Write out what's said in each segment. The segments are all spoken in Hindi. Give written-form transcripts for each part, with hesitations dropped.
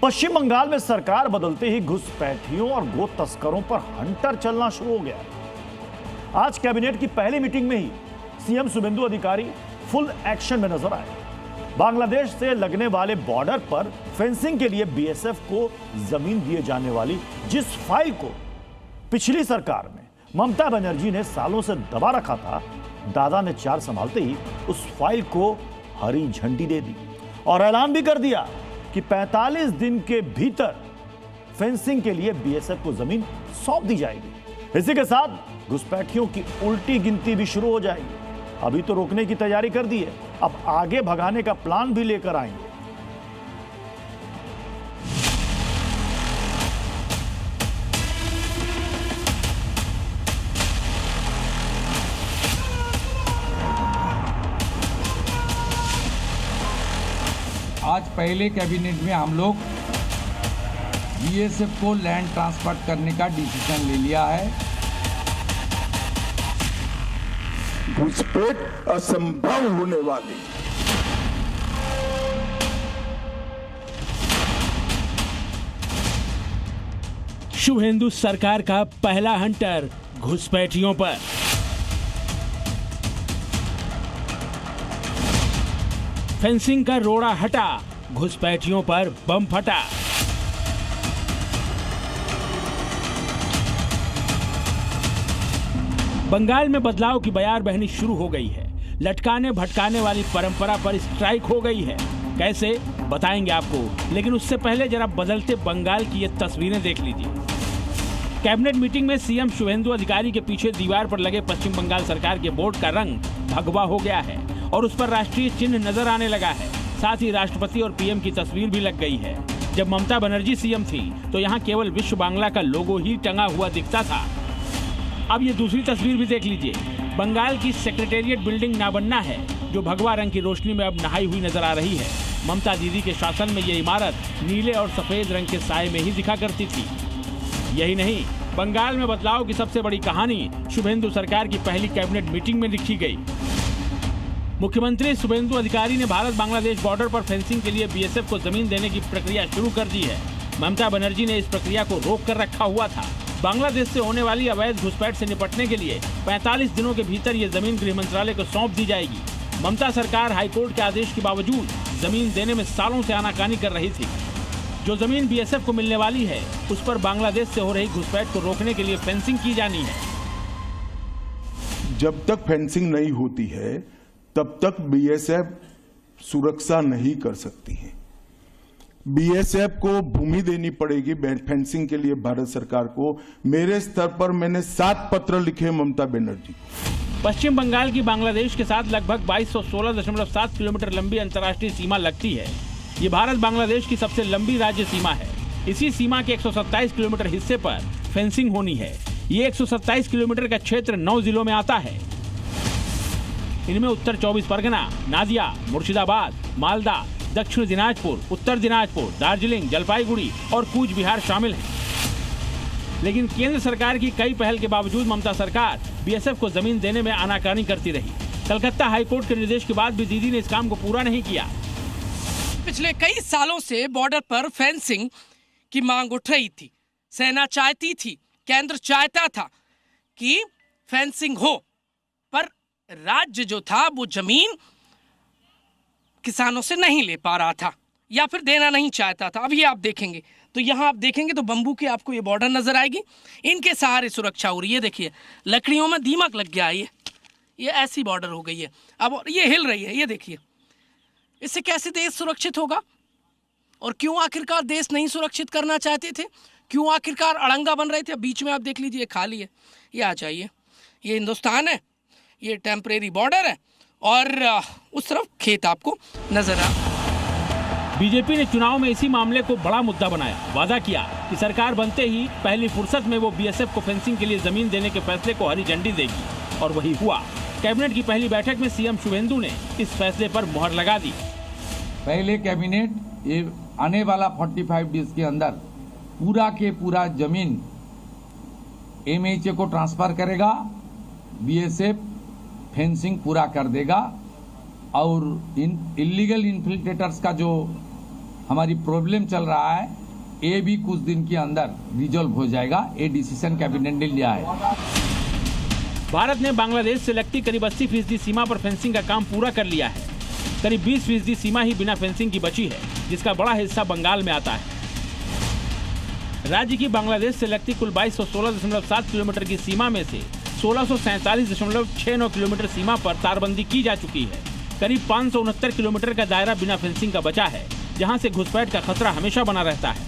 पश्चिम बंगाल में सरकार बदलते ही घुसपैठियों और गो तस्करों पर हंटर चलना शुरू हो गया। आज कैबिनेट की पहली मीटिंग में ही सीएम शुभेंदु अधिकारी फुल एक्शन में नजर आए। बांग्लादेश से लगने वाले बॉर्डर पर फेंसिंग के लिए बीएसएफ को जमीन दिए जाने वाली जिस फाइल को पिछली सरकार में ममता बनर्जी ने सालों से दबा रखा था, दादा ने चार संभालते ही उस फाइल को हरी झंडी दे दी और ऐलान भी कर दिया कि 45 दिन के भीतर फेंसिंग के लिए बीएसएफ को जमीन सौंप दी जाएगी। इसी के साथ घुसपैठियों की उल्टी गिनती भी शुरू हो जाएगी। अभी तो रोकने की तैयारी कर दी है, अब आगे भगाने का प्लान भी लेकर आएंगे। आज पहले कैबिनेट में हम लोग बीएसएफ को लैंड ट्रांसफर करने का डिसीजन ले लिया है। घुसपैठ असंभव होने वाली। शुभेंदु सरकार का पहला हंटर घुसपैठियों पर। फेंसिंग का रोड़ा हटा, घुसपैठियों पर बम फटा। बंगाल में बदलाव की बयार बहनी शुरू हो गई है। लटकाने भटकाने वाली परंपरा पर स्ट्राइक हो गई है। कैसे, बताएंगे आपको, लेकिन उससे पहले जरा बदलते बंगाल की ये तस्वीरें देख लीजिए। कैबिनेट मीटिंग में सीएम शुभेंदु अधिकारी के पीछे दीवार पर लगे पश्चिम बंगाल सरकार के बोर्ड का रंग भगवा हो गया है और उस पर राष्ट्रीय चिन्ह नजर आने लगा है। साथ ही राष्ट्रपति और पीएम की तस्वीर भी लग गई है। जब ममता बनर्जी सीएम थी तो यहाँ केवल विश्व बांग्ला का लोगो ही टंगा हुआ दिखता था। अब ये दूसरी तस्वीर भी देख लीजिए। बंगाल की सेक्रेटेरिएट बिल्डिंग नाबन्ना है जो भगवा रंग की रोशनी में अब नहाई हुई नजर आ रही है। ममता दीदी के शासन में ये इमारत नीले और सफेद रंग के साए में ही दिखा करती थी। यही नहीं, बंगाल में बदलाव की सबसे बड़ी कहानी शुभेंदु सरकार की पहली कैबिनेट मीटिंग में लिखी गई। मुख्यमंत्री शुभेंदु अधिकारी ने भारत बांग्लादेश बॉर्डर पर फेंसिंग के लिए बीएसएफ को जमीन देने की प्रक्रिया शुरू कर दी है। ममता बनर्जी ने इस प्रक्रिया को रोक कर रखा हुआ था। बांग्लादेश से होने वाली अवैध घुसपैठ से निपटने के लिए 45 दिनों के भीतर ये जमीन गृह मंत्रालय को सौंप दी जाएगी। ममता सरकार हाईकोर्ट के आदेश के बावजूद जमीन देने में सालों से आनाकानी कर रही थी। जो जमीन बीएसएफ को मिलने वाली है उस पर बांग्लादेश से हो रही घुसपैठ को रोकने के लिए फेंसिंग की जानी है। जब तक फेंसिंग नहीं होती है तब तक बीएसएफ सुरक्षा नहीं कर सकती है। बीएसएफ को भूमि देनी पड़ेगी फेंसिंग के लिए भारत सरकार को। मेरे स्तर पर मैंने 7 पत्र लिखे ममता बनर्जी। पश्चिम बंगाल की बांग्लादेश के साथ लगभग 2216.7 किलोमीटर लंबी अंतर्राष्ट्रीय सीमा लगती है। ये भारत बांग्लादेश की सबसे लंबी राज्य सीमा है। इसी सीमा के 127 किलोमीटर हिस्से पर फेंसिंग होनी है। ये 127 किलोमीटर का क्षेत्र 9 जिलों में आता है। इनमें उत्तर 24 परगना, नादिया, मुर्शिदाबाद, मालदा, दक्षिण दिनाजपुर, उत्तर दिनाजपुर, दार्जिलिंग, जलपाईगुड़ी और कूच बिहार शामिल हैं। लेकिन केंद्र सरकार की कई पहल के बावजूद ममता सरकार बीएसएफ को जमीन देने में आनाकानी करती रही। कलकत्ता हाईकोर्ट के निर्देश के बाद भी दीदी ने इस काम को पूरा नहीं किया। पिछले कई सालों से बॉर्डर पर फेंसिंग की मांग उठ रही थी। सेना चाहती थी, केंद्र चाहता था कि फेंसिंग हो, पर राज्य जो था वो जमीन किसानों से नहीं ले पा रहा था या फिर देना नहीं चाहता था। अभी आप देखेंगे तो यहाँ आप देखेंगे तो बंबू की आपको ये बॉर्डर नजर आएगी। इनके सहारे सुरक्षा हो रही है। देखिए लकड़ियों में दीमक लग गया है। ये ऐसी बॉर्डर हो गई है। अब ये हिल रही है, ये देखिए। इससे कैसे देश सुरक्षित होगा? और क्यों आखिरकार देश नहीं सुरक्षित करना चाहते थे? क्यों आखिरकार अड़ंगा बन रहे थे? बीच में आप देख लीजिए खाली है। ये आ जाइए, ये हिंदुस्तान है, ये टेम्परेरी बॉर्डर है और उस तरफ खेत आपको नजर आ। बीजेपी ने चुनाव में इसी मामले को बड़ा मुद्दा बनाया। वादा किया कि सरकार बनते ही पहली फुर्सत में वो बीएसएफ को फेंसिंग के लिए जमीन देने के फैसले को हरी झंडी देगी और वही हुआ। कैबिनेट की पहली बैठक में सीएम शुभेंदु ने इस फैसले पर मुहर लगा दी। पहले कैबिनेट ये आने वाला 45 डेज के अंदर पूरा के पूरा जमीन एमएचए को ट्रांसफर करेगा, बीएसएफ फेंसिंग पूरा कर देगा और इन इलीगल इन्फिल्ट्रेटर्स का जो हमारी प्रॉब्लम चल रहा है, ये भी कुछ दिन के अंदर रिजॉल्व हो जाएगा। ये डिसीजन कैबिनेट ने लिया है। भारत ने बांग्लादेश से लगती करीब 80% सीमा पर फेंसिंग का काम पूरा कर लिया है। करीब 20% सीमा ही बिना फेंसिंग की बची है, जिसका बड़ा हिस्सा बंगाल में आता है। राज्य की बांग्लादेश से लगती कुल 2216.7 किलोमीटर की सीमा में से 1647.69 किलोमीटर सीमा पर तारबंदी की जा चुकी है। करीब 569 किलोमीटर का दायरा बिना फेंसिंग का बचा है, जहां से घुसपैठ का खतरा हमेशा बना रहता है।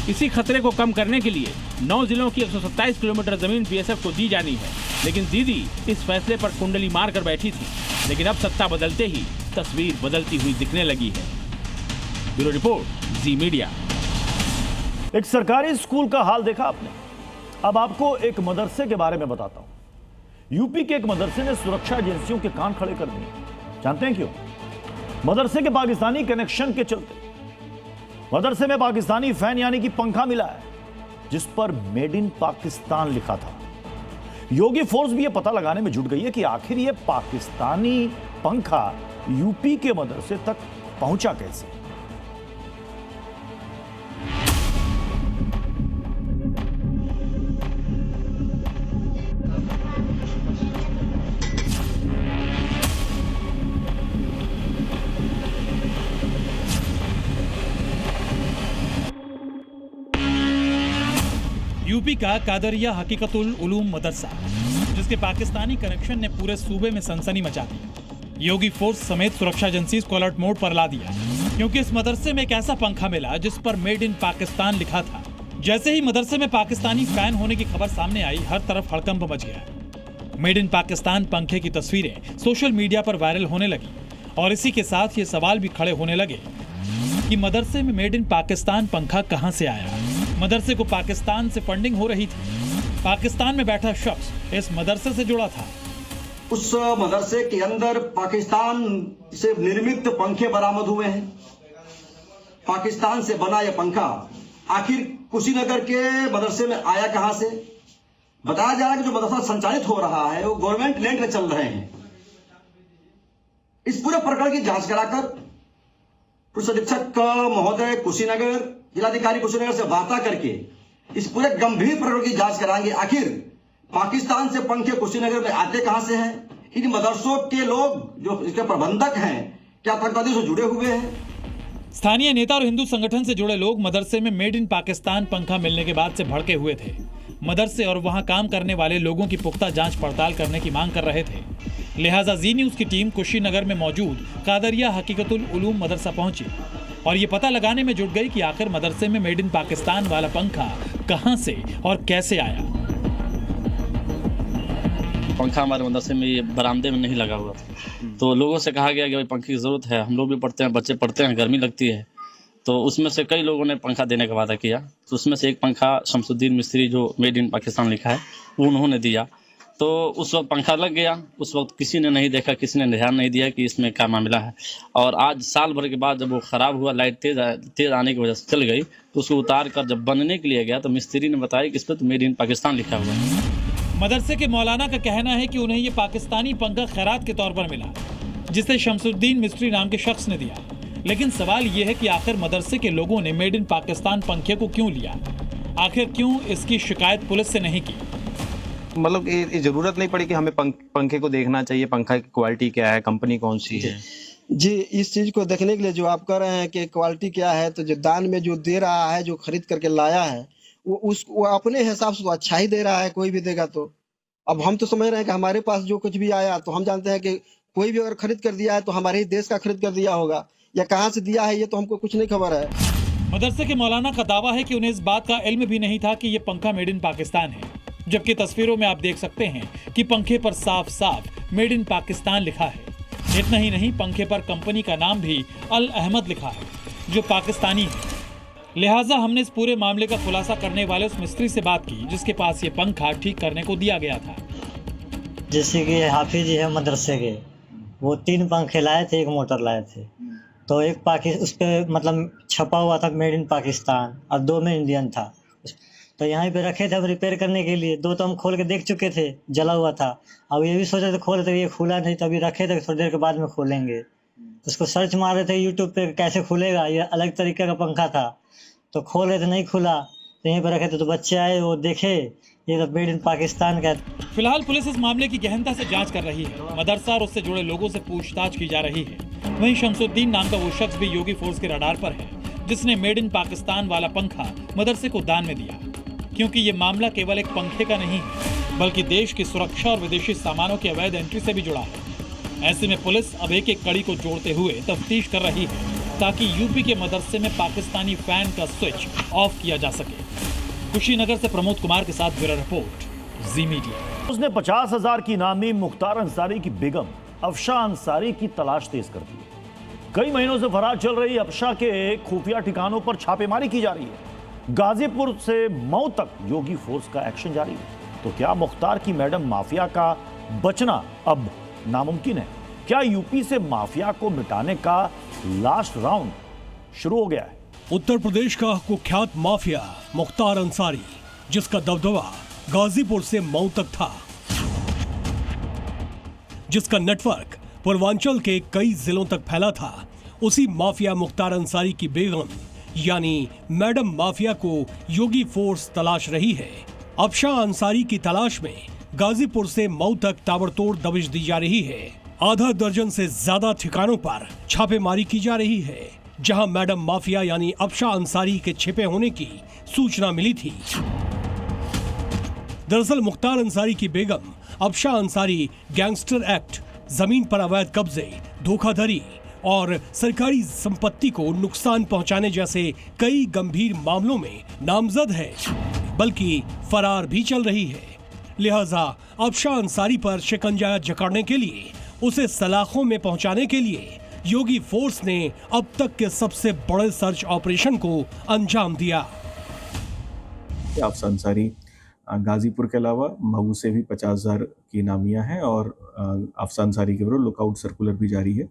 इसी खतरे को कम करने के लिए 9 जिलों की 127 किलोमीटर जमीन बीएसएफ को दी जानी है, लेकिन दीदी इस फैसले पर कुंडली मार कर बैठी थी। लेकिन अब सत्ता बदलते ही तस्वीर बदलती हुई दिखने लगी है। ब्यूरो रिपोर्ट, जी मीडिया। एक सरकारी स्कूल का हाल देखा आपने? अब आपको एक मदरसे के बारे में बताता हूं। यूपी के एक मदरसे ने सुरक्षा एजेंसियों के कान खड़े कर दिए। जानते हैं क्यों? मदरसे के पाकिस्तानी कनेक्शन के चलते। मदरसे में पाकिस्तानी फैन यानी कि पंखा मिला है, जिस पर मेड इन पाकिस्तान लिखा था। योगी फोर्स भी यह पता लगाने में जुट गई है कि आखिर यह पाकिस्तानी पंखा यूपी के मदरसे तक पहुंचा कैसे। यूपी का कादरिया हकीकतुल उलूम मदरसा, जिसके पाकिस्तानी कनेक्शन ने पूरे सूबे में सनसनी मचा दी। योगी फोर्स समेत सुरक्षा एजेंसीज को अलर्ट मोड पर ला दिया, क्योंकि इस मदरसे में एक ऐसा पंखा मिला जिस पर मेड इन पाकिस्तान लिखा था। जैसे ही मदरसे में पाकिस्तानी फैन होने की खबर सामने आई, हर तरफ हड़कंप मच गया। मेड इन पाकिस्तान पंखे की तस्वीरें सोशल मीडिया पर वायरल होने लगी और इसी के साथ ये सवाल भी खड़े होने लगे कि मदरसे में मेड इन पाकिस्तान पंखा कहां से आया। मदरसे को पाकिस्तान से फंडिंग हो रही थी। पाकिस्तान में बैठा शख्स इस मदरसे से जुड़ा था। उस मदरसे के अंदर पाकिस्तान से निर्मित पंखे बरामद हुए हैं। पाकिस्तान से बना यह पंखा आखिर कुशीनगर के मदरसे में आया कहां से? बताया जा रहा है कि जो मदरसा संचालित हो रहा है वो गवर्नमेंट लैंड में चल रहे हैं। इस पूरे प्रकरण की जांच कराकर पुलिस अधीक्षक महोदय कुशीनगर, जिलाधिकारी कुशीनगर से वार्ता करके इस पूरे गंभीर प्रकरण की जांच कराएंगे। आखिर पाकिस्तान से पंखे कुशीनगर में आते कहां से हैं? इन मदरसों के लोग जो इसके प्रबंधक हैं, क्या आतंकवादी से जुड़े हुए हैं? स्थानीय नेता और हिंदू संगठन से जुड़े लोग मदरसे में मेड इन पाकिस्तान पंखा मिलने के बाद से भड़के हुए थे। मदरसे और वहां काम करने वाले लोगों की पुख्ता जांच पड़ताल करने की मांग कर रहे थे। लिहाजा जी न्यूज की टीम कुशीनगर में मौजूद कादरिया हकीकतुल उलूम मदरसा पहुंची और ये पता लगाने में जुट गई कि आखिर मदरसे में मेड इन पाकिस्तान वाला पंखा कहां से और कैसे आया। पंखा हमारे मदरसे में ये बरामदे में नहीं लगा हुआ था, तो लोगों से कहा गया कि भाई पंखे की ज़रूरत है, हम लोग भी पढ़ते हैं, बच्चे पढ़ते हैं, गर्मी लगती है। तो उसमें से कई लोगों ने पंखा देने का वादा किया। तो उसमें से एक पंखा शमसुद्दीन मिस्त्री, जो मेड इन पाकिस्तान लिखा है, वो उन्होंने दिया। तो उस वक्त पंखा लग गया। उस वक्त किसी ने नहीं देखा, किसी ने ध्यान नहीं दिया कि इसमें क्या मामला है। और आज साल भर के बाद जब वो ख़राब हुआ, लाइट तेज़ आने की वजह से चल गई, तो उसको उतार कर जब बनने के लिए गया तो मिस्त्री ने बताया कि इस पर तो मेड इन पाकिस्तान लिखा हुआ है। मदरसे के मौलाना का कहना है कि उन्हें ये पाकिस्तानी पंखा खैरात के तौर पर मिला, जिसे शमसुद्दीन मिस्त्री नाम के शख्स ने दिया। लेकिन सवाल ये है कि आखिर मदरसे के लोगों ने मेड इन पाकिस्तान पंखे को क्यों लिया? आखिर क्यों इसकी शिकायत पुलिस से नहीं की? मतलब ये जरूरत नहीं पड़ी कि हमें पंखे को देखना चाहिए, पंखा की क्वालिटी क्या है, कंपनी कौन सी है। जी, इस चीज को देखने के लिए जो आप कह रहे हैं कि क्वालिटी क्या है, तो जो दान में जो दे रहा है, जो खरीद करके लाया है, वो अपने हिसाब से तो अच्छा ही दे रहा है, कोई भी देगा तो। अब हम तो समझ रहे हैं कि हमारे पास जो कुछ भी आया तो हम जानते हैं कि कोई भी अगर खरीद कर दिया है तो हमारे ही देश का खरीद कर दिया होगा, या कहाँ से दिया है ये तो हमको कुछ नहीं खबर है। मदरसे के मौलाना का दावा है कि उन्हें इस बात का इल्म भी नहीं था कि ये पंखा मेड इन पाकिस्तान है, जबकि तस्वीरों में आप देख सकते हैं कि पंखे पर साफ साफ मेड इन पाकिस्तान लिखा है। इतना ही नहीं, पंखे पर कंपनी का नाम भी अल अहमद लिखा है, जो पाकिस्तानी है। लिहाजा हमने इस पूरे मामले का खुलासा करने वाले उस मिस्त्री से बात की जिसके पास ये पंखा ठीक करने को दिया गया था। जैसे कि हाफिज जी है मदरसे के, वो 3 पंखे लाए थे, 1 मोटर लाए थे। तो एक उस पर मतलब छपा हुआ था मेड इन पाकिस्तान और 2 में इंडियन था। तो यहाँ पे रखे थे हम रिपेयर करने के लिए। 2 तो हम खोल के देख चुके थे, जला हुआ था। अब ये भी सोचे थे खोले, तो ये खुला नहीं, तो अभी रखे थे, थोड़ी देर के बाद में खोलेंगे। उसको सर्च मार रहे थे यूट्यूब पे कैसे खुलेगा, ये अलग तरीके का पंखा था, तो खोल रहे थे नहीं खुला, तो यहीं पर रखे थे, तो बच्चे आए वो देखे ये तो मेड इन पाकिस्तान का। फिलहाल पुलिस इस मामले की गहनता से जांच कर रही है। मदरसा और उससे जुड़े लोगों से पूछताछ की जा रही है। वहीं शमसुद्दीन नाम का वो शख्स भी योगी फोर्स के रडार पर है, जिसने मेड इन पाकिस्तान वाला पंखा मदरसे को दान में दिया। क्योंकि ये मामला केवल एक पंखे का नहीं है, बल्कि देश की सुरक्षा और विदेशी सामानों की अवैध एंट्री से भी जुड़ा है। ऐसे में पुलिस अब एक एक कड़ी को जोड़ते हुए तफ्तीश कर रही है, ताकि यूपी के मदरसे में पाकिस्तानी फैन का स्विच ऑफ किया जा सके। कुशीनगर से प्रमोद कुमार के साथ ब्यूरो रिपोर्ट, जी मीडिया। उसने 50,000 की इनामी मुख्तार अंसारी की बेगम अफशा अंसारी की तलाश तेज कर दी है। कई महीनों से फरार चल रही अफशा के खुफिया ठिकानों पर छापेमारी की जा रही है। गाजीपुर से मऊ तक योगी फोर्स का एक्शन जारी है। तो क्या मुख्तार की मैडम माफिया का बचना अब नामुमकिन है? क्या यूपी से माफिया को मिटाने का लास्ट राउंड शुरू हो गया है? उत्तर प्रदेश का कुख्यात माफिया मुख्तार अंसारी, जिसका दबदबा गाजीपुर से मऊ तक था, जिसका नेटवर्क पूर्वांचल के कई जिलों तक फैला था, उसी माफिया मुख्तार अंसारी की बेगम यानी मैडम माफिया को योगी फोर्स तलाश रही है। अफशा अंसारी की तलाश में गाजीपुर से मऊ तक ताबड़तोड़ दबिश दी जा रही है। आधा दर्जन से ज्यादा ठिकानों पर छापेमारी की जा रही है, जहां मैडम माफिया यानी अफशा अंसारी के छिपे होने की सूचना मिली थी। दरअसल मुख्तार अंसारी की बेगम अफशा अंसारी गैंगस्टर एक्ट, जमीन पर अवैध कब्जे, धोखाधड़ी और सरकारी संपत्ति को नुकसान पहुंचाने जैसे कई गंभीर मामलों में नामजद है, बल्कि फरार भी चल रही है। लिहाजा अफशा अंसारी पर शिकंजा जकड़ने के लिए, उसे सलाखों में पहुंचाने के लिए योगी फोर्स ने अब तक के सबसे बड़े सर्च ऑपरेशन को अंजाम दिया। अफशा अंसारी गाजीपुर के अलावा मऊ से भी 50,000 की नामियां हैं और अफशा अंसारी के विरुद्ध लुकआउट सर्कुलर भी जारी है।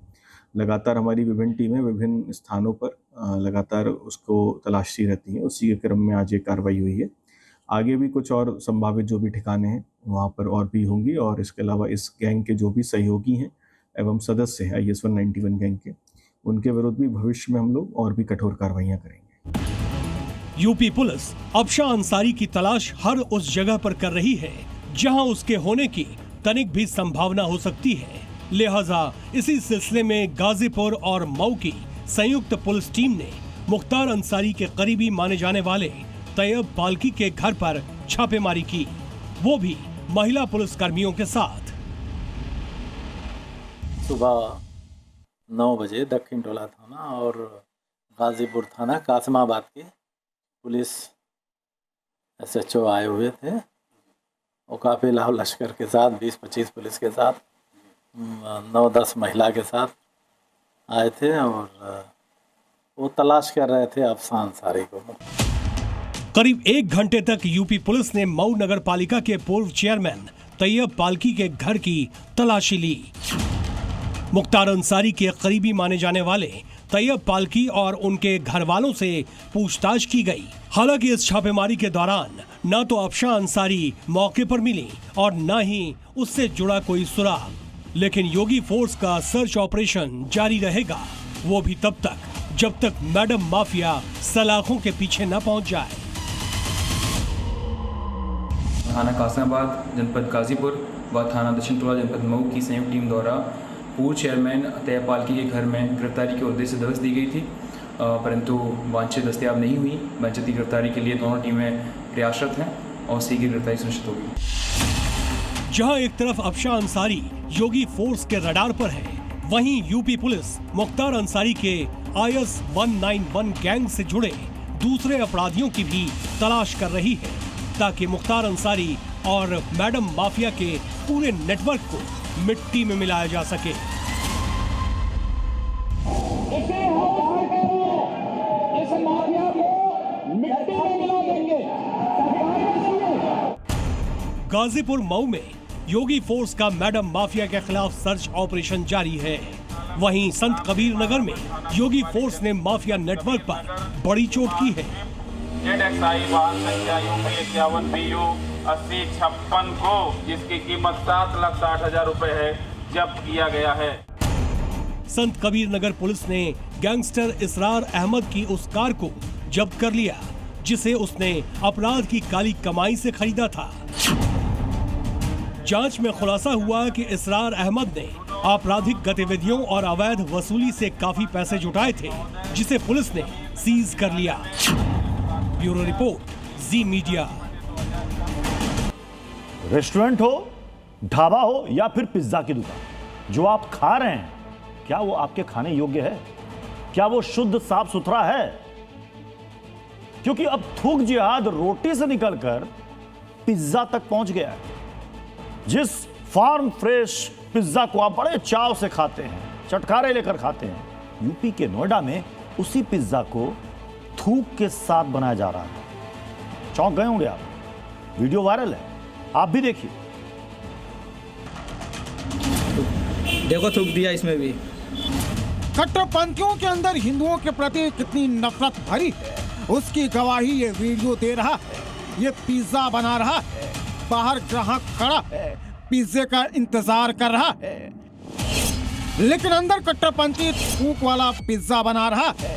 लगातार हमारी विभिन्न टीमें विभिन्न स्थानों पर लगातार उसको तलाशती रहती हैं। उसी के क्रम में आज ये कार्रवाई हुई है। आगे भी कुछ और संभावित जो भी ठिकाने हैं वहाँ पर और भी होंगी, और इसके अलावा इस गैंग के जो भी सहयोगी हैं एवं सदस्य हैं IS 191 गैंग के, उनके विरुद्ध भी भविष्य में हम लोग और भी कठोर कार्रवाइयाँ करेंगे। यूपी पुलिस अफशा अंसारी की तलाश हर उस जगह पर कर रही है जहां उसके होने की तनिक भी संभावना हो सकती है। लिहाजा इसी सिलसिले में गाजीपुर और मऊ की संयुक्त पुलिस टीम ने मुख्तार अंसारी के करीबी माने जाने वाले तैयब पालकी के घर पर छापेमारी की, वो भी महिला पुलिस कर्मियों के साथ। सुबह 9 बजे दक्षिण टोला थाना और गाजीपुर थाना कासिमाबाद के पुलिस SHO आए हुए थे। वो काफ़ी लाभ लश्कर के साथ 20-25 पुलिस के साथ 9-10 महिला के साथ आए थे और वो तलाश कर रहे थे अफशा अंसारी को। करीब 1 घंटे तक यूपी पुलिस ने मऊ नगर पालिका के पूर्व चेयरमैन तैयब पालकी के घर की तलाशी ली। मुख्तार अंसारी के करीबी माने जाने वाले तैयब पालकी और उनके घर वालों से पूछताछ की गई। हालांकि इस छापेमारी के दौरान न तो अफशा अंसारी मौके पर मिली और न ही उससे जुड़ा कोई सुराग। लेकिन योगी फोर्स का सर्च ऑपरेशन जारी रहेगा, वो भी तब तक जब तक मैडम माफिया सलाखों के पीछे न पहुंच जाए। थाना कासिमाबाद जनपद गाजीपुर व थाना दक्षिण टोला जनपद मऊ की संयुक्त टीम द्वारा पूर्व चेयरमैन तैयब पालकी के घर में गिरफ्तारी के उद्देश्य से दबिश दी गई थी, परंतु वांछित दस्तयाब नहीं हुई। वांछित की गिरफ्तारी के लिए दोनों टीमें प्रयासरत हैं और शीघ्र गिरफ्तारी सुनिश्चित होगी। जहां एक तरफ अफशा अंसारी योगी फोर्स के रडार पर है, वहीं यूपी पुलिस मुख्तार अंसारी के IS 191 गैंग से जुड़े दूसरे अपराधियों की भी तलाश कर रही है, ताकि मुख्तार अंसारी और मैडम माफिया के पूरे नेटवर्क को मिट्टी में मिलाया जा सके। गाजीपुर मऊ में योगी फोर्स का मैडम माफिया के खिलाफ सर्च ऑपरेशन जारी है। वहीं संत कबीर नगर में योगी फोर्स ने माफिया नेटवर्क पर बड़ी चोट की है। ZXI वाहन संख्या UP 51 BU 8056 को, जिसकी कीमत 7,60,000 रुपए है, जब्त किया गया है। संत कबीर नगर पुलिस ने गैंगस्टर इसरार अहमद की उस कार को जब्त कर लिया जिसे उसने अपराध की काली कमाई से खरीदा था। जांच में खुलासा हुआ कि इसरार अहमद ने आपराधिक गतिविधियों और अवैध वसूली से काफी पैसे जुटाए थे, जिसे पुलिस ने सीज कर लिया। ब्यूरो रिपोर्ट, जी मीडिया। रेस्टोरेंट हो, ढाबा हो या फिर पिज्जा की दुकान, जो आप खा रहे हैं, क्या वो आपके खाने योग्य है? क्या वो शुद्ध साफ सुथरा है? क्योंकि अब थूक जिहाद रोटी से निकलकर पिज्जा तक पहुंच गया है। जिस फार्म फ्रेश पिज्जा को आप बड़े चाव से खाते हैं, चटकारे लेकर खाते हैं, यूपी के नोएडा में उसी पिज्जा को थूक के साथ बनाया जा रहा है। चौंक गए होंगे आप, वीडियो वायरल है, आप भी देखिए। देखो थूक दिया इसमें भी। कट्टरपंथियों के अंदर हिंदुओं के प्रति कितनी नफरत भरी है, उसकी गवाही ये वीडियो दे रहा है। ये पिज्जा बना रहा है, बाहर ग्राहक खड़ा है, पिज्जे का इंतजार कर रहा है, लेकिन अंदर कट्टरपंथी थूक वाला पिज्जा बना रहा है।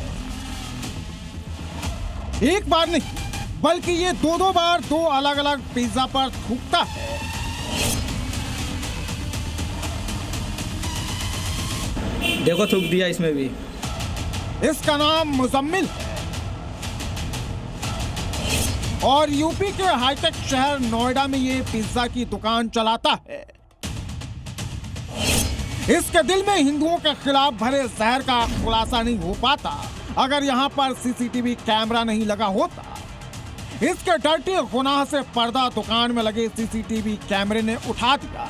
एक बार नहीं बल्कि ये दो बार दो अलग अलग पिज्जा पर थूकता है। देखो थूक दिया इसमें भी। इसका नाम मुजम्मिल है और यूपी के हाईटेक शहर नोएडा में ये पिज्जा की दुकान चलाता है। इसके दिल में हिंदुओं के खिलाफ भरे जहर का खुलासा नहीं हो पाता अगर यहाँ पर सीसीटीवी कैमरा नहीं लगा होता। इसके डर्टी गुनाह से पर्दा दुकान में लगे सीसीटीवी कैमरे ने उठा दिया।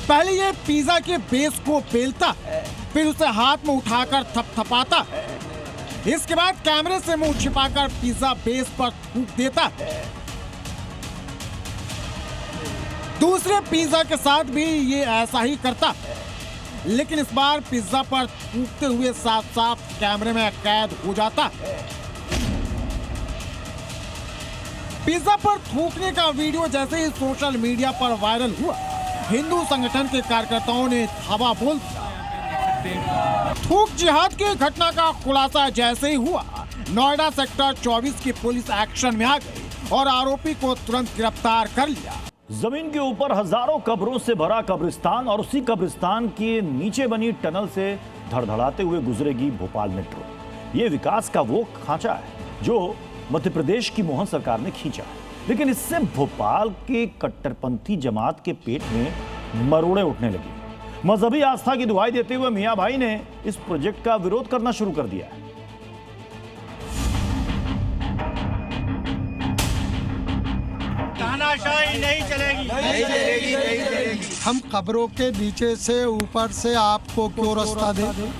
पहले ये पिज्जा के बेस को बेलता है, फिर उसे हाथ में उठाकर थपथपाता है। इसके बाद कैमरे से मुंह छिपाकर पिज्जा बेस पर थूक देता है। दूसरे पिज्जा के साथ भी ये ऐसा ही करता है, लेकिन इस बार पिज्जा पर थूकते हुए साफ साफ कैमरे में कैद हो जाता है। पिज्जा पर थूकने का वीडियो जैसे ही सोशल मीडिया पर वायरल हुआ, हिंदू संगठन के कार्यकर्ताओं ने धावा बोल दिया। थूक जिहाद की घटना का खुलासा जैसे ही हुआ, नोएडा सेक्टर 24 की पुलिस एक्शन में आ गई और आरोपी को तुरंत गिरफ्तार कर लिया। जमीन के ऊपर हजारों कब्रों से भरा कब्रिस्तान और उसी कब्रिस्तान के नीचे बनी टनल से धड़धड़ाते हुए गुजरेगी भोपाल मेट्रो। ये विकास का वो खांचा है जो मध्य प्रदेश की मोहन सरकार ने खींचा है, लेकिन इससे भोपाल के कट्टरपंथी जमात के पेट में मरोड़े उठने लगी। मजहबी आस्था की दुहाई देते हुए मियां भाई ने इस प्रोजेक्ट का विरोध करना शुरू कर दिया है। तानाशाही नहीं चलेगी, नहीं चलेगी, नहीं चलेगी। हम कब्रों के नीचे से ऊपर से आपको क्यों रास्ता दें?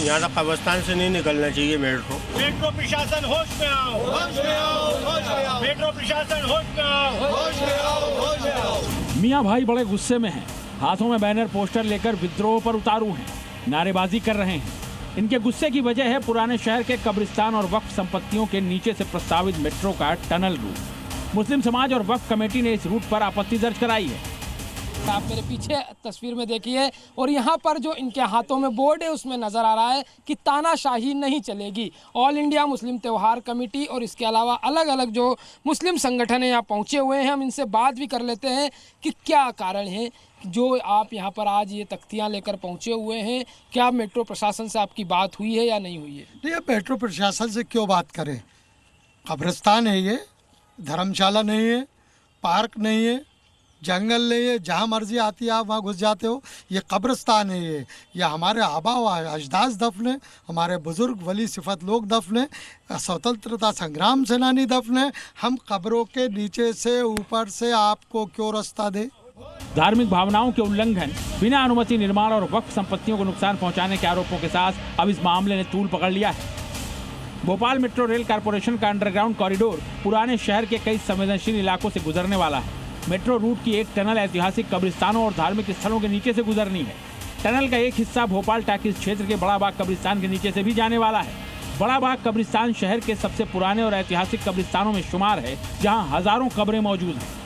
यहाँ तक कब्रिस्तान से नहीं निकलना चाहिए मेट्रो। मेट्रो प्रशासन होश में आओ, होश में आओ, होश में आओ। मेट्रो प्रशासन होश में आओ, होश में आओ, होश में आओ। मियां भाई बड़े गुस्से में हैं, हाथों में बैनर पोस्टर लेकर विद्रोह पर उतारू हैं, नारेबाजी कर रहे हैं। इनके गुस्से की वजह है पुराने शहर के कब्रिस्तान और वक्फ संपत्तियों के नीचे से प्रस्तावित मेट्रो का टनल रूट। मुस्लिम समाज और वक्फ कमेटी ने इस रूट पर आपत्ति दर्ज कराई है। आप मेरे पीछे तस्वीर में देखिए और यहाँ पर जो इनके हाथों में बोर्ड है उसमें नजर आ रहा है कि तानाशाही नहीं चलेगी। ऑल इंडिया मुस्लिम त्यौहार कमेटी और इसके अलावा अलग अलग जो मुस्लिम संगठन है यहाँ पहुँचे हुए हैं। हम इनसे बात भी कर लेते हैं कि क्या कारण है जो आप यहाँ पर आज ये तख्तियाँ लेकर पहुँचे हुए हैं। क्या मेट्रो प्रशासन से आपकी बात हुई है या नहीं हुई है? नहीं, मेट्रो प्रशासन से क्यों बात करें? कब्रिस्तान है, ये धर्मशाला नहीं है, पार्क नहीं है, जंगल नहीं है, जहाँ मर्जी आती है आप वहाँ घुस जाते हो। ये कब्रिस्तान है, ये हमारे आबा व अजदाद दफन है, हमारे बुजुर्ग वली सिफत लोग दफन है, स्वतंत्रता संग्राम सेनानी दफन है। हम कब्रों के नीचे से ऊपर से आपको क्यों रास्ता दे? धार्मिक भावनाओं के उल्लंघन, बिना अनुमति निर्माण और वक्फ संपत्तियों को नुकसान पहुंचाने के आरोपों के साथ अब इस मामले ने तूल पकड़ लिया है। भोपाल मेट्रो रेल कॉरपोरेशन का अंडरग्राउंड कॉरिडोर पुराने शहर के कई संवेदनशील इलाकों से गुजरने वाला है। मेट्रो रूट की एक टनल ऐतिहासिक कब्रिस्तानों और धार्मिक स्थलों के नीचे से गुजरनी है। टनल का एक हिस्सा भोपाल टाकिज क्षेत्र के बड़ा बाग कब्रिस्तान के नीचे से भी जाने वाला है। बड़ा बाग कब्रिस्तान शहर के सबसे पुराने और ऐतिहासिक कब्रिस्तानों में शुमार है, जहां हजारों कब्रें मौजूद हैं।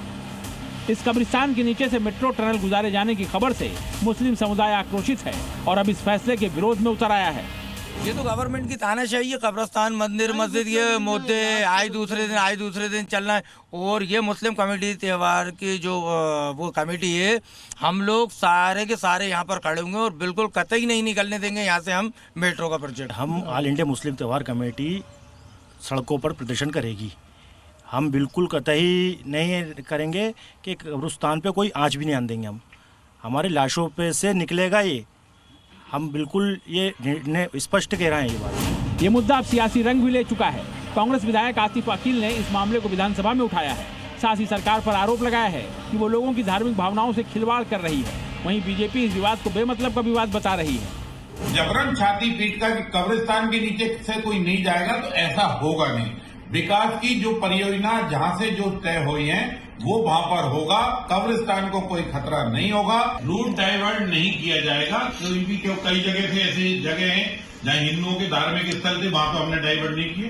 इस कब्रिस्तान के नीचे से मेट्रो टनल गुजारे जाने की खबर से मुस्लिम समुदाय आक्रोशित है और अब इस फैसले के विरोध में उतर आया है। ये तो गवर्नमेंट की तानाशाही है। कब्रिस्तान, मंदिर, मस्जिद, ये मुद्दे आए दूसरे दिन चलना है। और ये मुस्लिम कमेटी त्यौहार की जो वो कमेटी है, हम लोग सारे के सारे यहाँ पर खड़े होंगे और बिल्कुल कतई नहीं निकलने देंगे यहाँ से हम मेट्रो का प्रोजेक्ट। हम ऑल इंडिया मुस्लिम त्यौहार कमेटी सड़कों पर प्रदर्शन करेगी। हम बिल्कुल कतई नहीं करेंगे कि कब्रिस्तान पे कोई आँच भी नहीं आने देंगे। हम हमारे लाशों पे से निकलेगा ये, हम बिल्कुल ये स्पष्ट कह रहे हैं ये बात। ये मुद्दा अब सियासी रंग भी ले चुका है। कांग्रेस विधायक आतिफ अकील ने इस मामले को विधानसभा में उठाया है। साथ ही सरकार पर आरोप लगाया है कि वो लोगों की धार्मिक भावनाओं से खिलवाड़ कर रही है। वहीं बीजेपी इस विवाद को बेमतलब का विवाद बता रही है। जबरन छाती पीट कर कब्रिस्तान के नीचे से कोई नहीं जाएगा तो ऐसा होगा नहीं। विकास की जो परियोजना जहां से जो तय हुई है वो वहां पर होगा। कब्रिस्तान को कोई खतरा नहीं होगा। रूट डाइवर्ट नहीं किया जाएगा। क्योंकि कई जगह थे ऐसी जगह हैं जहां हिंदुओं के धार्मिक स्थल थे, वहां पर हमने डाइवर्ट नहीं किए।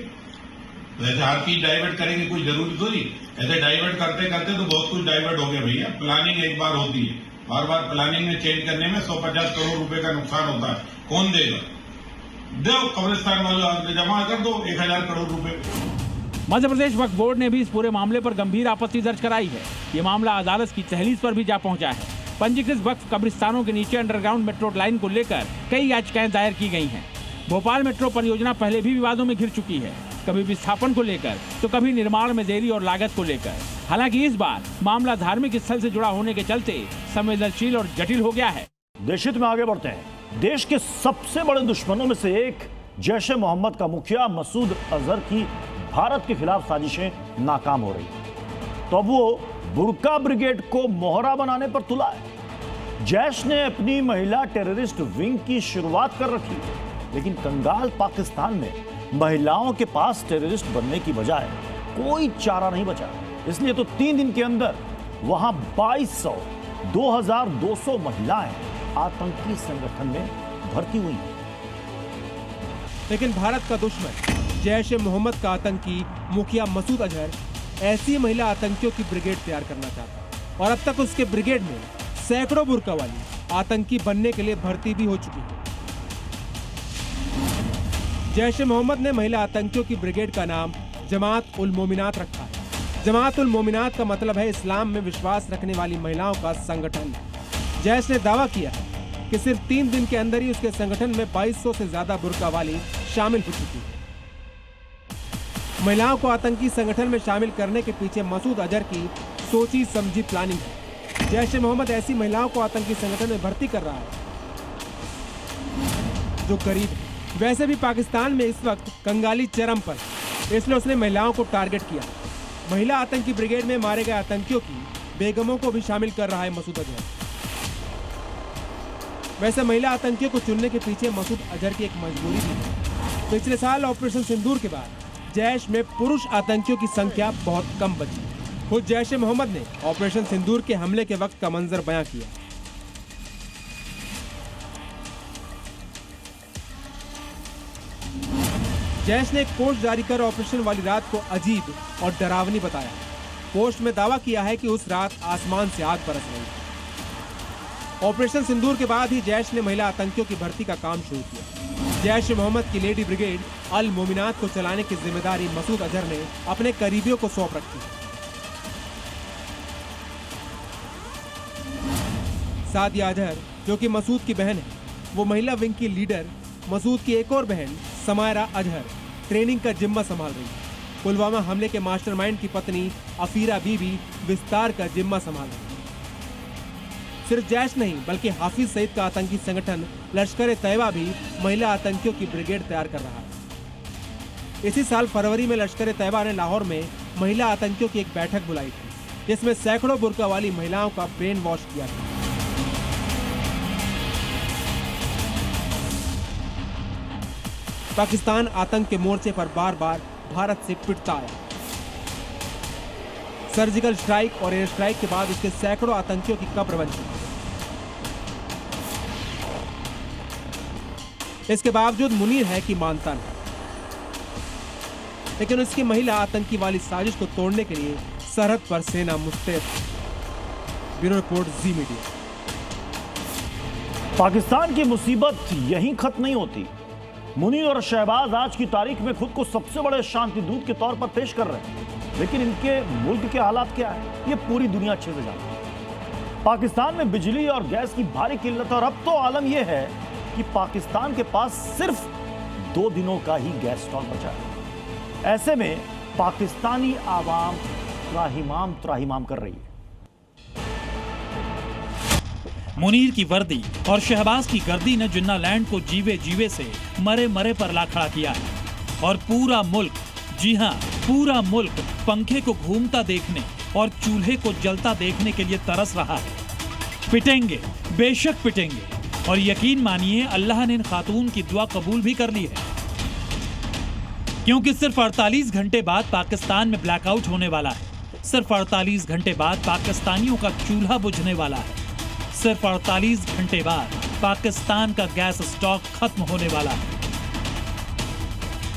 तो ऐसे हर चीज डाइवर्ट करेंगे कोई जरूरी थोड़ी। ऐसे डाइवर्ट करते करते तो बहुत कुछ डाइवर्ट हो गया भैया। प्लानिंग एक बार होती है, बार बार प्लानिंग में चेंज करने में 150 करोड़ रुपए का नुकसान होता है। कौन देगा? दो कब्रिस्तान वाले जमा कर दो 1000 करोड़ रुपए। मध्य प्रदेश वक्फ बोर्ड ने भी इस पूरे मामले पर गंभीर आपत्ति दर्ज कराई है। ये मामला अदालत की तहलीज पर भी जा पहुंचा है। पंजीकृत वक्फ कब्रिस्तानों के नीचे अंडरग्राउंड मेट्रो लाइन को लेकर कई याचिकाएं दायर की गई हैं। भोपाल मेट्रो परियोजना पहले भी विवादों में घिर चुकी है, कभी विस्थापन को लेकर तो कभी निर्माण में देरी और लागत को लेकर। हालांकि इस बार मामला धार्मिक स्थल से जुड़ा होने के चलते संवेदनशील और जटिल हो गया है। देशहित में आगे बढ़ते हैं। देश के सबसे बड़े दुश्मनों में से एक जैश ए मोहम्मद का मुखिया मसूद अजहर की भारत के खिलाफ साजिशें नाकाम हो रही हैं। तो अब वो बुर्का ब्रिगेड को मोहरा बनाने पर तुला है। जैश ने अपनी महिला टेररिस्ट विंग की शुरुआत कर रखी, लेकिन कंगाल पाकिस्तान में महिलाओं के पास टेररिस्ट बनने की बजाय कोई चारा नहीं बचा। इसलिए तो 3 दिन के अंदर वहां 2200 महिलाएं आतंकी संगठन में भर्ती हुई हैं। लेकिन भारत का दुश्मन जैश ए मोहम्मद का आतंकी मुखिया मसूद अजहर ऐसी महिला आतंकियों की ब्रिगेड तैयार करना चाहता और अब तक उसके ब्रिगेड में सैकड़ों बुर्का वाली आतंकी बनने के लिए भर्ती भी हो चुकी है। जैश ए मोहम्मद ने महिला आतंकियों की ब्रिगेड का नाम जमात उल मोमिनात रखा है। जमात उल मोमिनात का मतलब है इस्लाम में विश्वास रखने वाली महिलाओं का संगठन। जैश ने दावा किया है कि सिर्फ 3 दिन के अंदर ही उसके संगठन में 2200 से ज्यादा बुर्का वाली शामिल हो चुकी है। महिलाओं को आतंकी संगठन में शामिल करने के पीछे मसूद अजहर की सोची समझी प्लानिंग है। जैश ए मोहम्मद ऐसी महिलाओं को आतंकी संगठन में भर्ती कर रहा है जो गरीब है। वैसे भी पाकिस्तान में इस वक्त कंगाली चरम पर, इसलिए उसने महिलाओं को टारगेट किया। महिला आतंकी ब्रिगेड में मारे गए आतंकियों की बेगमों को भी शामिल कर रहा है मसूद अजहर। वैसे महिला आतंकियों को चुनने के पीछे मसूद अजहर की एक मजबूरी भी है। पिछले साल ऑपरेशन सिंदूर के बाद जैश में पुरुष आतंकियों की संख्या बहुत कम बची। खुद जैश ए मोहम्मद ने ऑपरेशन सिंदूर के हमले के वक्त का मंजर बयां किया। जैश ने एक पोस्ट जारी कर ऑपरेशन वाली रात को अजीब और डरावनी बताया। पोस्ट में दावा किया है कि उस रात आसमान से आग बरस रही थी। ऑपरेशन सिंदूर के बाद ही जैश ने महिला आतंकियों की भर्ती का काम शुरू किया। जैश ए मोहम्मद की लेडी ब्रिगेड अल मोमिनात को चलाने की जिम्मेदारी मसूद अजहर ने अपने करीबियों को सौंप रखी है। सादिया अजहर, जो कि मसूद की बहन है, वो महिला विंग की लीडर। मसूद की एक और बहन समायरा अजहर ट्रेनिंग का जिम्मा संभाल रही है। पुलवामा हमले के मास्टरमाइंड की पत्नी अफीरा बीबी विस्तार का जिम्मा संभाल रही है। सिर्फ जैश नहीं बल्कि हाफिज सईद का आतंकी संगठन लश्कर ए तैयबा भी महिला आतंकियों की ब्रिगेड तैयार कर रहा है। इसी साल फरवरी में लश्कर ए तैयबा ने लाहौर में महिला आतंकियों की एक बैठक बुलाई थी, जिसमें सैकड़ों बुर्का वाली महिलाओं का ब्रेन वॉश किया था। पाकिस्तान आतंक के मोर्चे पर बार बार भारत से पिटता आया। सर्जिकल स्ट्राइक और एयर स्ट्राइक के बाद उसके सैकड़ों आतंकियों की कब्र बन चुकी। इसके बावजूद मुनीर है कि मानता नहीं, लेकिन उसकी महिला आतंकी वाली साजिश को तोड़ने के लिए सरहद पर सेना मुस्तैद है। ब्यूरो रिपोर्ट, जी मीडिया। पाकिस्तान की मुसीबत यहीं खत्म नहीं होती। मुनीर और शहबाज आज की तारीख में खुद को सबसे बड़े शांति दूत के तौर पर पेश कर रहे हैं, लेकिन इनके मुल्क के हालात क्या है, ये पूरी दुनिया अच्छे से जानती है। पाकिस्तान में बिजली और गैस की भारी किल्लत, और अब तो आलम यह है कि पाकिस्तान के पास सिर्फ 2 दिनों का ही गैस स्टॉक बचा है। ऐसे में पाकिस्तानी आवाम त्राहिमाम कर रही है। मुनीर की वर्दी और शहबाज की गर्दी ने जिन्ना लैंड को जीवे जीवे से मरे मरे पर ला खड़ा किया है। और पूरा मुल्क, जी हां, पूरा मुल्क पंखे को घूमता देखने और चूल्हे को जलता देखने के लिए तरस रहा है। पिटेंगे, बेशक पिटेंगे, और यकीन मानिए अल्लाह ने इन खातून की दुआ कबूल भी कर ली है, क्योंकि सिर्फ 48 घंटे बाद पाकिस्तान में ब्लैकआउट होने वाला है। सिर्फ 48 घंटे बाद पाकिस्तानियों का चूल्हा बुझने वाला है। सिर्फ 48 घंटे बाद पाकिस्तान का गैस स्टॉक खत्म होने वाला है।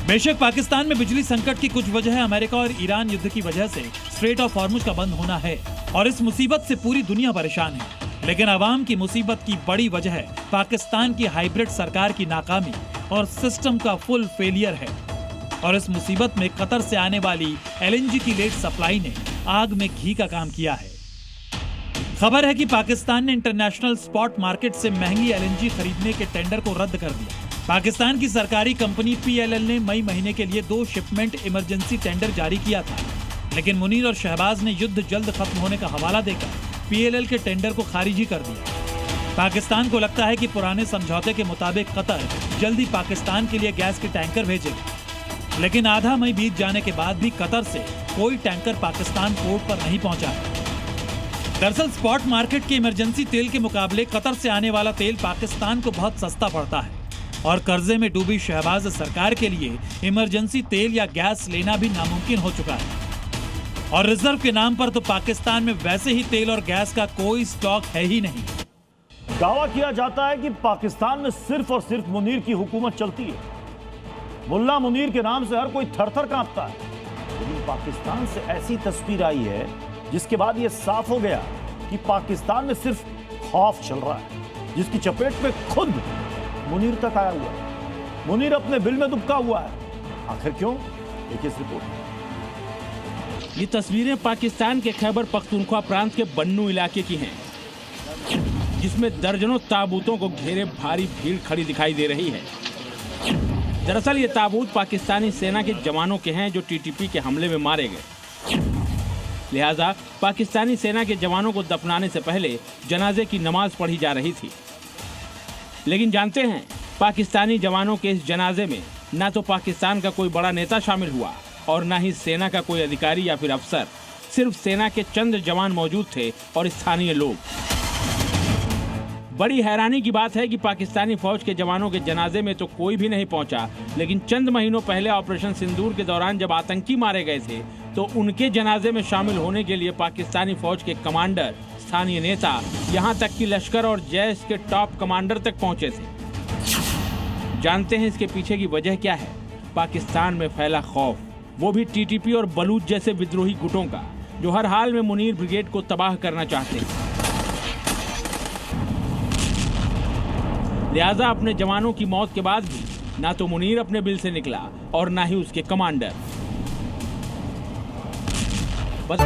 बेशक पाकिस्तान में बिजली संकट की कुछ वजह अमेरिका और ईरान युद्ध की वजह से स्ट्रेट ऑफ हॉर्मुज का बंद होना है, और इस मुसीबत से पूरी दुनिया परेशान है। लेकिन अवाम की मुसीबत की बड़ी वजह पाकिस्तान की हाइब्रिड सरकार की नाकामी और सिस्टम का फुल फेलियर है। और इस मुसीबत में कतर से आने वाली LNG की लेट सप्लाई ने आग में घी का काम किया है। खबर है कि पाकिस्तान ने इंटरनेशनल स्पॉट मार्केट से महंगी LNG खरीदने के टेंडर को रद्द कर दिया। पाकिस्तान की सरकारी कंपनी PLL ने मई महीने के लिए 2 शिपमेंट इमरजेंसी टेंडर जारी किया था, लेकिन मुनीर और शहबाज ने युद्ध जल्द खत्म होने का हवाला देकर PLL के टेंडर को खारिज ही कर दिया। पाकिस्तान को लगता है कि पुराने समझौते के मुताबिक कतर जल्दी पाकिस्तान के लिए गैस के टैंकर भेजेगा, लेकिन आधा मई बीत जाने के बाद भी कतर से कोई टैंकर पाकिस्तान पोर्ट पर नहीं पहुंचा है। दरअसल स्पॉट मार्केट के इमरजेंसी तेल के मुकाबले कतर से आने वाला तेल पाकिस्तान को बहुत सस्ता पड़ता है, और कर्जे में डूबी शहबाज सरकार के लिए इमरजेंसी तेल या गैस लेना भी नामुमकिन हो चुका है। और रिजर्व के नाम पर तो पाकिस्तान में वैसे ही तेल और गैस का कोई स्टॉक है ही नहीं। दावा किया जाता है कि पाकिस्तान में सिर्फ और सिर्फ मुनीर की हुकूमत चलती है। मुल्ला मुनीर के नाम से हर कोई थर-थर कांपता है। लेकिन पाकिस्तान से ऐसी तस्वीर आई है जिसके बाद यह साफ हो गया कि पाकिस्तान में सिर्फ खौफ चल रहा है, जिसकी चपेट में खुद मुनीर तक आया हुआ है। मुनीर अपने बिल में दुबका हुआ है। आखिर क्यों? देखिए इस रिपोर्ट में। ये तस्वीरें पाकिस्तान के खैबर पख्तूनख्वा प्रांत के बन्नू इलाके की हैं, जिसमें दर्जनों ताबूतों को घेरे भारी भीड़ खड़ी दिखाई दे रही है। दरअसल ये ताबूत पाकिस्तानी सेना के जवानों के हैं जो TTP के हमले में मारे गए। लिहाजा पाकिस्तानी सेना के जवानों को दफनाने से पहले जनाजे की नमाज पढ़ी जा रही थी। लेकिन जानते हैं, पाकिस्तानी जवानों के इस जनाजे में ना तो पाकिस्तान का कोई बड़ा नेता शामिल हुआ और ना ही सेना का कोई अधिकारी या फिर अफसर। सिर्फ सेना के चंद जवान मौजूद थे और स्थानीय लोग। बड़ी हैरानी की बात है कि पाकिस्तानी फौज के जवानों के जनाजे में तो कोई भी नहीं पहुंचा, लेकिन चंद महीनों पहले ऑपरेशन सिंदूर के दौरान जब आतंकी मारे गए थे तो उनके जनाजे में शामिल होने के लिए पाकिस्तानी फौज के कमांडर, स्थानीय नेता, यहां तक कि लश्कर और जैश के टॉप कमांडर तक पहुंचे थे। जानते हैं इसके पीछे की वजह क्या है? पाकिस्तान में फैला खौफ, वो भी TTP और बलूच जैसे विद्रोही गुटों का, जो हर हाल में मुनीर ब्रिगेड को तबाह करना चाहते हैं। लिहाजा अपने जवानों की मौत के बाद भी ना तो मुनीर अपने बिल से निकला और ना ही उसके कमांडर। बस